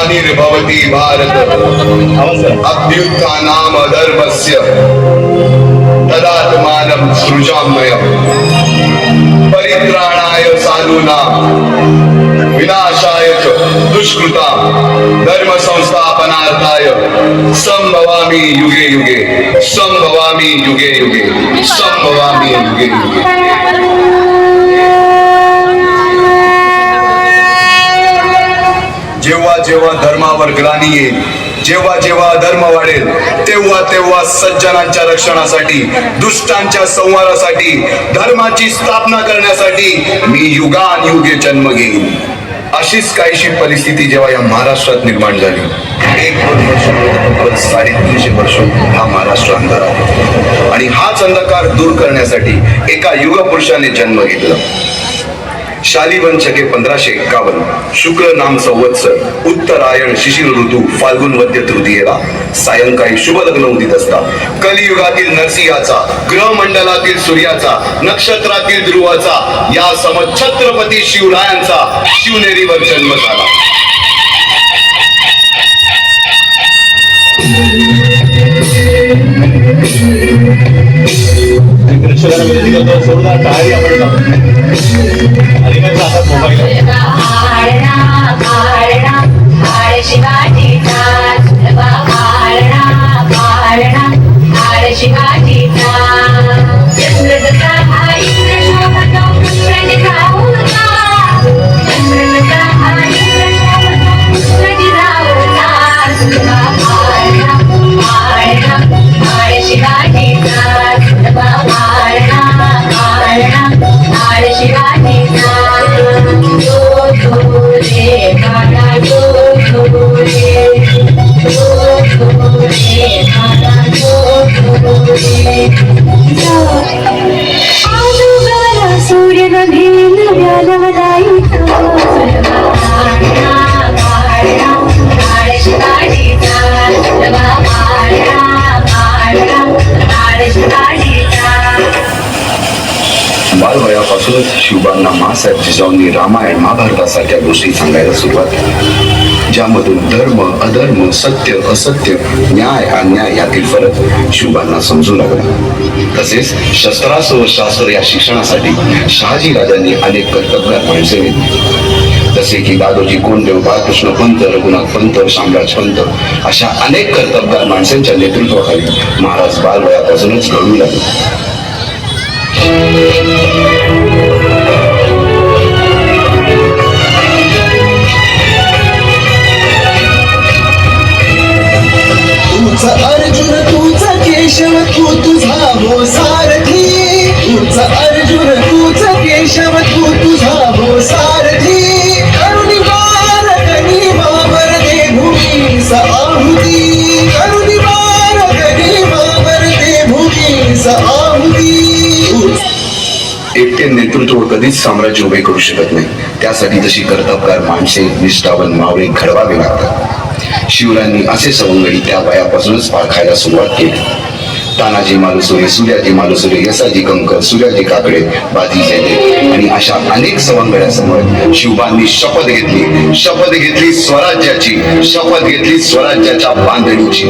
निर्भवती भारत अभ्युत्थानाम अधर्मस्य तदात्मानं सृजाम्यहम् परित्राणाय साधूनां विनाशाय च दुष्कृतां धर्म संस्थापनार्थाय संभवामि युगे युगे संभवामि युगे युगे संभवामि युगे युगे। जेव्हा जेव्हा धर्मावर ग्लानी येईल, जेव्हा जेव्हा अधर्म वाढेल, तेव्हा तेव्हा सज्जनांच्या रक्षणासाठी, दुष्टांच्या संहारासाठी, धर्माची स्थापना करण्यासाठी मी युगानुयुगे जन्म घेईन। अशीच काहीशी परिस्थिती जेव्हा या महाराष्ट्रात निर्माण झाली, 350 वर्ष हा महाराष्ट्र अंधार आहे आणि हाच अंधकार दूर करण्यासाठी एका युगपुरुषाने जन्म घेतला। शालिवन शके 1551 शुक्ल नाम संवत्सर उत्तरायण शिशिर ऋतू फाल्गुन वद्य तृतीयेला सायंकाळी शुभ लग्न उदित असता कलियुगातील नरसिंहाचा, ग्रहमंडलातील सूर्याचा, नक्षत्रातील ध्रुवाचा, या समछत्रपती शिवरायांचा शिवनेरीवर जन्म झाला। बालवयापासूनच शिवबांना माँसाहेब जिजाऊंनी रामायण महाभारतासारख्या गोष्टी सांगायला सुरुवात केली, ज्यामधून धर्म अधर्म, सत्य असत्य, न्याय अन्याय यातील फरक शिवबांना समजू लागला। तसेच शस्त्रास्त्र व शास्त्र या शिक्षणासाठी शहाजी राजांनी अनेक कर्तबगार माणसे नेमली, जसे की दादोजी कोंडदेव, बाळकृष्ण पंत, रघुनाथ पंत, शामराज पंत अशा अनेक कर्तबगार माणसांच्या नेतृत्वाखाली महाराज बालवयापासूनच घडू लागले। तुझा अर्जुन तुझा केशव तू तुझा हो सारथी, तुझा अर्जुन तुझा केशव तू तुझा हो सारथी, करुणी बालकनी मावर दे भूमीस आहुती, करुणी बालकनी मावर दे भूमीस आहुती। एकटे नेतृत्व कधीच साम्राज्य उभे करू शकत नाही, त्यासाठी तशी कर्तबगार माणसे, निष्ठावान मावळे घडवावे लागतात। शिवरायांनी असे सवंगडी त्या वयापासूनच पाळखायला सुरुवात केली। तानाजी मालुसरे, सूर्याजी मालुसरे, यसाजी कंकर, सूर्याजी काकडे, बाजी जयदेव आणि अशा अनेक सवंगड्यासमोर शिवबांनी शपथ घेतली स्वराज्याची, शपथ घेतली स्वराज्याच्या बांधणीची।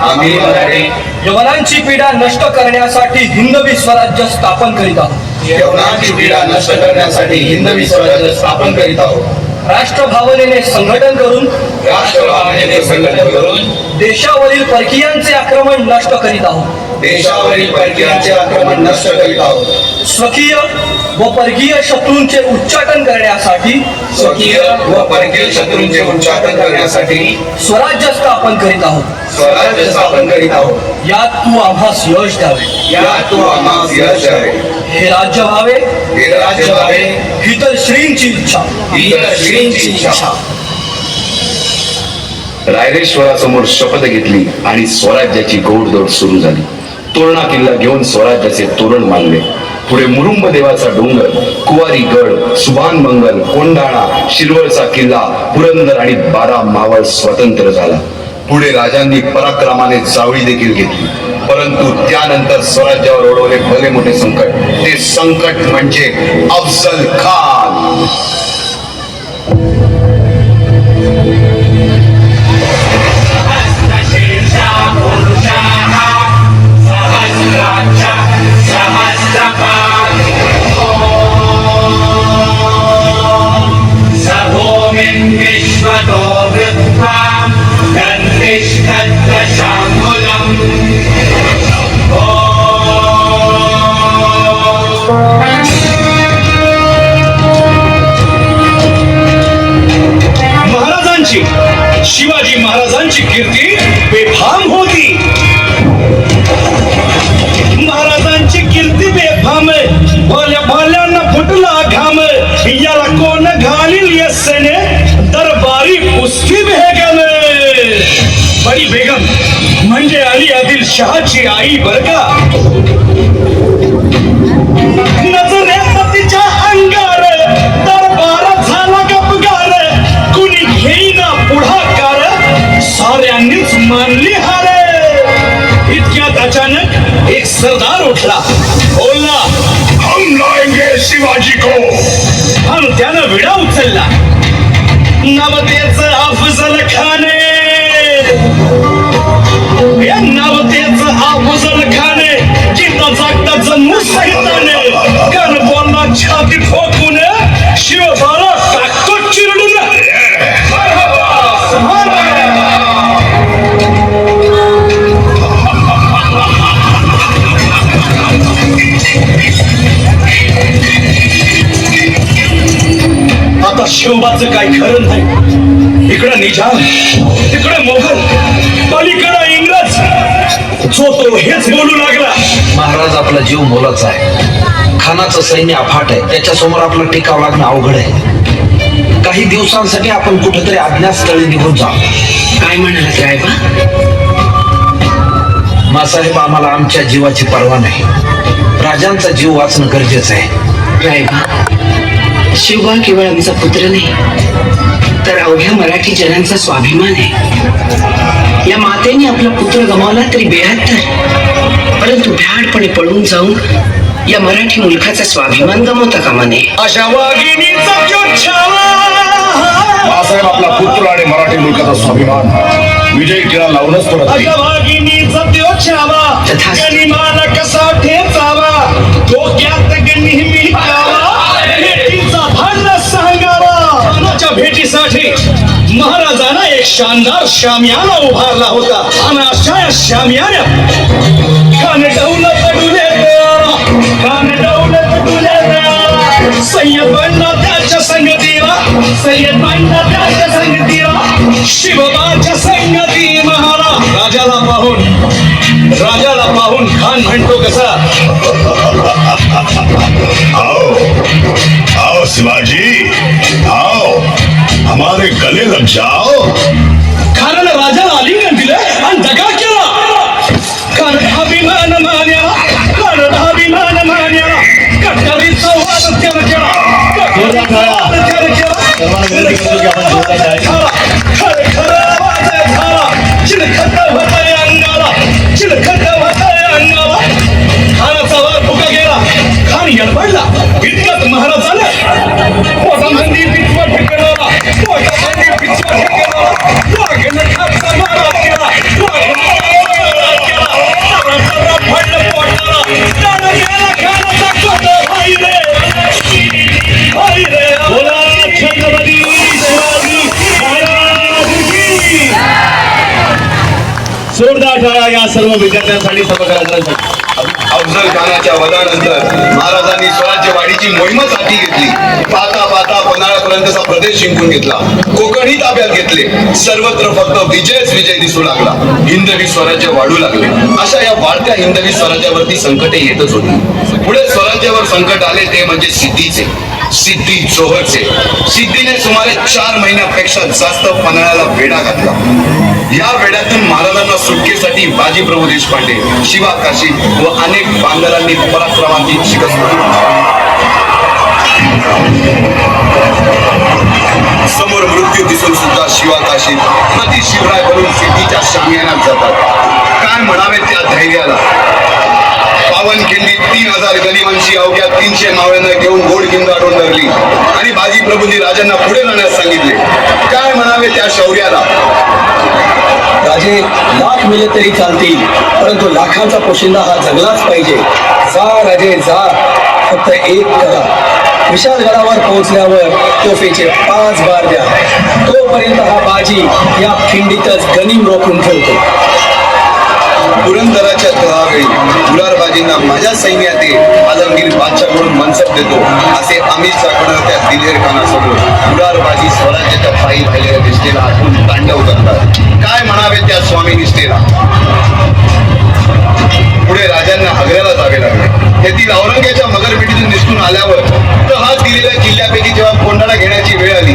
आम्ही मराठे यवनांची पीडा नष्ट करण्यासाठी हिंदवी स्वराज्य स्थापन करीत आहोत। यवनांची पीडा नष्ट करण्यासाठी हिंदवी स्वराज्य स्थापन करीत आहोत। राष्ट्रभावनेने संघटन करून देशावरील परकीयांचे आक्रमण नष्ट करीत आहोत। देशावरील परकीयांचे आक्रमण नष्ट करीत आहोत. स्वकीय व परकीय शत्रूंचे उच्चाटन करण्यासाठी स्वकीय व परकीय शत्रूंचे उच्चाटन करण्यासाठी स्वराज्य स्थापन करीत आहोत. स्वराज्य स्थापन करीत आहोत. यात तू आम्हास यश द्यावे. यात तू आम्हास यश द्यावे. हे राज्य व्हावे हे राज्य व्हावे ही तर श्रींची इच्छा. ही तर श्रींची इच्छा. रायरेश्वरासमोर शपथ घेतली आणि स्वराज्याची घोडदौड सुरू झाली. तोरणा किल्ला घेऊन स्वराज्याचे तोरण मानले. पुढे मुरुंब देवाचा डोंगर, कुवारी गड, सुभान मंगल, कोंढाणा, शिरवळचा किल्ला, पुरंदर आणि 12 मावळ स्वतंत्र झाला. पुढे राजांनी पराक्रमाने जावळी देखील घेतली. परंतु त्यानंतर स्वराज्यावर ओढवले भले मोठे संकट. ते संकट म्हणजे अफजल खान. शिवाजी महाराजांची कीर्ती बेफाम होती. महाराजांची कीर्ती बेफाम, भल्या भाल्यांना फुटला घाम. याला कोण घालील यस्सेने दरबारी कुस्ती बेगम. बडी बेगम म्हणजे अली आदिल शहाची आई बर का. नजरेत तिच्या अंगार दरबार झाला गपगार. कुणी घेईना पुढाकार, साऱ्यांनीच मानली हार. इतक्यात अचानक एक सरदार उठला, बोलला, हम लाएंगे शिवाजी को. आणि त्यानं विडा उचलला. नाव त्याचं अफजल खान. या नाव त्याचं अफजल खान. जिता जागता जन्म सहिताने कान बोलला छाती ठोकून. शिवबाला टाकतो चिरडून. आता शिवबाचं काय खरं नाही. इकडं निजाम, तिकडे मोगल, पलीकडं इंग्रज. जो तो हेच बोलू लागला. महाराज आपला जीव मोलाचा आहे. खानाचं सैन्य अफाट आहे. त्याच्यासमोर आपला टिकाव लागणं अवघड आहे. काही दिवसांसाठी आपण कुठेतरी अज्ञातस्थळी निघून जाऊ. काय म्हणालात रायबा? मासाहेब, आम्हाला आमच्या जीवाची पर्वा नाही. राजांचा जीव वाचणं गरजेचं आहे. रायबा, शिवबा केवळ आमचा पुत्र नाही, तर अवघ्या मराठी जनांचा स्वाभिमान आहे. या मातेने आपला पुत्र गमावला तरी 72, परंतु भ्याडपणे पळून जाऊन या मराठी मुलखाचा स्वाभिमान गमावता कामा नये. अशा वाघिणीचा मासाहेब, आपला पुत्र आणि मराठी मुलकाचा स्वाभिमान विजय टिळा लावूनच परत येईल. अशा वाघिणीचा त्यो छावा. तथास्तु. गनिमाला कसा ठेचावा. डोक्यात नेहमी कावा. भेटीचा भांड सांगावा. कोणाच्या भेटीसाठी महाराजांना एक शानदार शामियाना उभारला होता. आणि अशा या शामियाना कान डौलत डुले, कान डौलत डुले. सय्यद बंडा त्याच्या संगतीला, सय्यद बंडा त्याच्या संगतीला. शिवबाच्या संगती महाला. राजाला पाहून खान म्हणतो कसा, आओ आओ शिवाजी, आओ हमारे गले लग जाओ. खानानं राजाला आलिंगन दिलं आणि दगा केला. अभिमान मान्या, अभिमान मान्या. कटारीचा वाद त्यानं केला. खरं आवाज झाला. चिलखत होतंय अंगाला, चिलखत होतंय अंगाला. खानाचा वार फुका गेला. खान यडबडला. इतकंच महाराजानं मोठा मंदिर पिचवा ठेकणारा, मोठा मंदिर पिचवा ठेकणारा. वाघनं खापसा मारा केला. फडलं पोटाला. त्यानं गेला खानाचा कोटा. भाई रे, भाई रे. बोला छत्रपती शिवाजी महाराज की. टाळ्या या सर्व विद्यार्थ्यांसाठी, सर्व कलाकारांसाठी. अफजल खानाच्या वधानंतर महाराजांनी स्वराज्यवाढीची मोहीमच हाती घेतली. पाहता पाहता पन्हाळ्यापर्यंतचा प्रदेश जिंकून घेतला, कोकणही ताब्यात घेतले. सर्वत्र फक्त विजयच विजय दिसू लागला. हिंदवी स्वराज्य वाढू लागले. अशा या वाढत्या हिंदवी स्वराज्यावरती संकटे येतच होती. पुढे स्वराज्यावर संकट आले ते म्हणजे सिद्धीचे, सिद्धी जोहरचे. सिद्धीने सुमारे 4 महिन्यापेक्षा जास्त पन्हाळ्याला वेढा घातला. या वेड्यातून महाराजांना सुटकेसाठी बाजीप्रभू देशपांडे, शिवा काशी व अनेक बांधरांनी पराक्रमाची शिकस्त दिली. समोर मृत्यू दिसून सुद्धा शिवा काशी प्रति शिवराय बनून सिद्धीच्या शामियानात जातात. काय म्हणावे त्या धैर्याला. पावनखिंडी 3000 गनिमांची अवघ्या 300 मावळ्यांना घेऊन गोडखिंड अडवून धरली आणि बाजीप्रभूंनी राजांना पुढे जाण्यास सांगितले. काय म्हणावे त्या शौर्याला. राजे लाख मेले तरी चालतील, परंतु लाखांचा पोशिंदा हा जगलाच पाहिजे. जा राजे जा, फक्त एक करा. विशाळगडावर पोहोचल्यावर तोफेचे 5 बार द्या. तोपर्यंत हा बाजी या खिंडीतच गनिम रोखून ठेवतो. पुरंदराच्या तहावेळी गुलारबाजींना माझ्या सैन्यात आलमगीर बादशाहकडून मनसब देतो असे अमित शाहकडून त्या दिलेर खानासमोर गुलारबाजी स्वराज्याच्या पायी राहिलेल्या निष्ठेला आठवून तांडव करतात. काय म्हणावे त्या स्वामी निष्ठेला. पुढे राजांना आग्र्याला जावे लागले. तेथील औरंगजेबाच्या मगरपिटीतून निसटून आल्यावर तहात दिलेल्या किल्ल्यापैकी जेव्हा कोंडाणा घेण्याची वेळ आली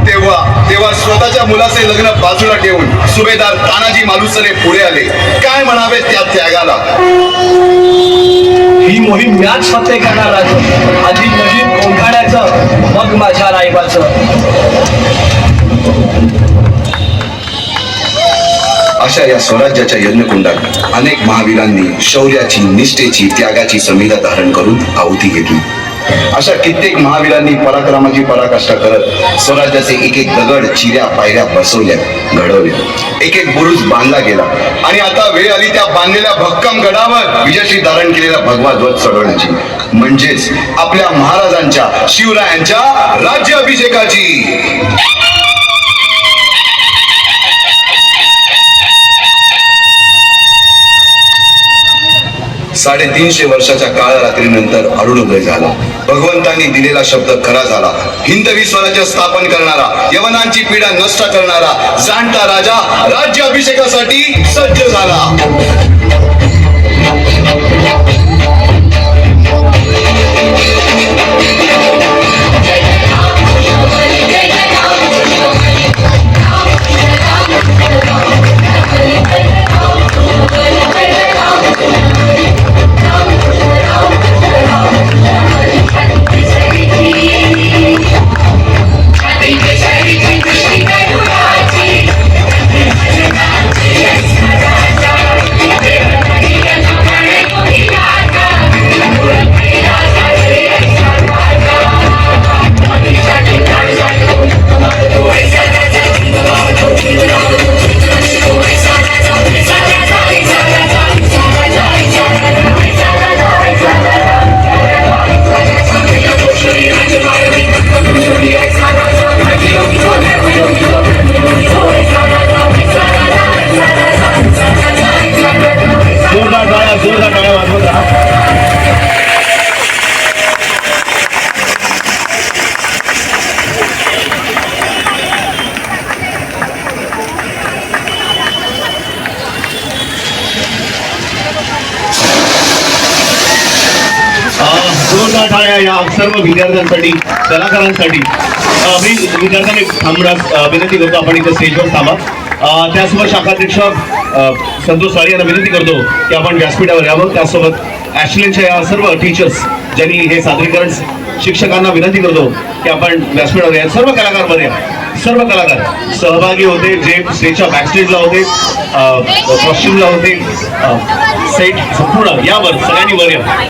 तेव्हा स्वतःच्या मुलाचे लग्न बाजूला ठेवून सुभेदार तानाजी मालुसरे पुढे आले. काय म्हणावे त्या त्यागाला. ही मोहीम मॅच फत्ते करणार राजू. आधी नजीक कोंढाण्याचं, मग माझ्या रायबाचं. अशा या स्वराज्याच्या यज्ञकुंडात अनेक महावीरांनी शौर्याची, निष्ठेची, त्यागाची संविधा धारण करून आहुती घेतली. अशा कित्येक महावीरांनी पराक्रमाची पराकाष्ठा करत स्वराज्याचे एक एक दगड, चिऱ्या, पायऱ्या बसवल्या, घडवल्या. एक एक बुरुज बांधला गेला आणि आता वेळ आली त्या बांधलेल्या भक्कम गडावर विजयश्री धारण केलेला भगवा ध्वज चढवण्याची, म्हणजेच आपल्या महाराजांच्या, शिवरायांच्या राज्याभिषेकाची. 350 वर्षाच्या काळरात्रीनंतर अरुणोदय झाला. भगवंतांनी दिलेला शब्द खरा झाला. हिंदवी स्वराज्य स्थापन करणारा, यवनांची पीडा नष्ट करणारा जाणता राजा राज्याभिषेकासाठी सज्ज झाला. जोरदार टाळ्या वाजवत राहा. जोरदार टाळ्या या सर्व विद्यार्थ्यांसाठी, कलाकारांसाठी. मी विद्यार्थ्यांनी थांबण्यास विनंती करतो, आपण इथे स्टेजवर थांबा. त्यासोबत शाखाध्यक्ष संतोष साळी यांना विनंती करतो की आपण व्यासपीठावर यावं. त्यासोबत ॲशलेनच्या या सर्व टीचर्स ज्यांनी हे सादरीकरण, शिक्षकांना विनंती करतो की आपण व्यासपीठावर या. सर्व कलाकार वर या. सर्व कलाकार सहभागी होते जे स्टेजच्या बॅकस्टेजला होते, कॉस्ट्युमला होते, सेट संपूर्ण यावर सगळ्यांनी वर या.